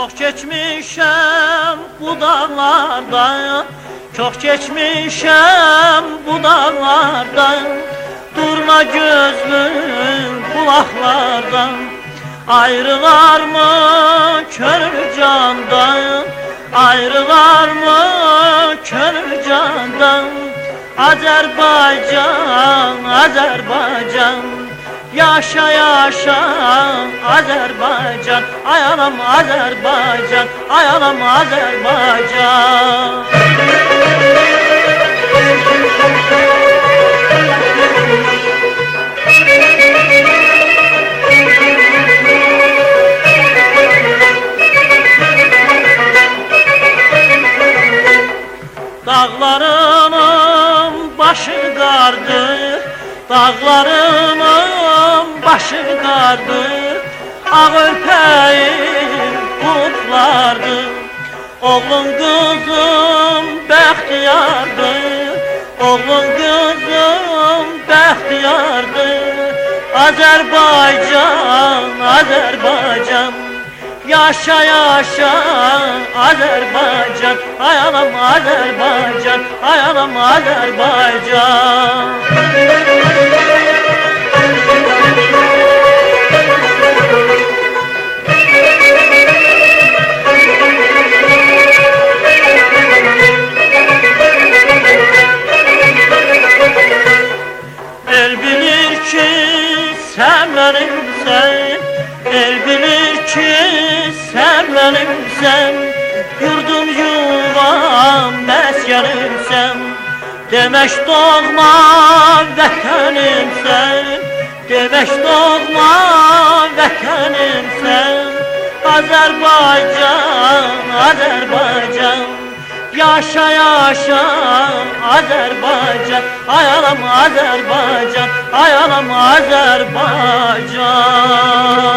Çok geçmişim bu dağlardan, çok geçmişim bu dağlardan, durma gözlüm kulaklardan. Ayrılar mı könül candan, ayrılar mı könül candan? Azerbaycan, Azerbaycan, yaşa yaşa Azerbaycan, ay anam Azerbaycan, ay anam Azerbaycan. Dağlarımın başı qardır, dağlarımın başı qardır, ağ örpəyim bulutlardır. Oğlum kızım bəxtiyardır, oğlum kızım bəxtiyardır. Azerbaycan, Azerbaycan, yaşa yaşa Azerbaycan, ay anam Azerbaycan, ay anam Azerbaycan. El bilir ki sen benimsen, el bilir ki sen benimsen, yurdum yuvam meskenimsen. Demek doğma vətənimsən, demek doğma vətənimsən. Azerbaycan, Azerbaycan, yaşa yaşa Azerbaycan, ay anam Azerbaycan, ay anam Azerbaycan.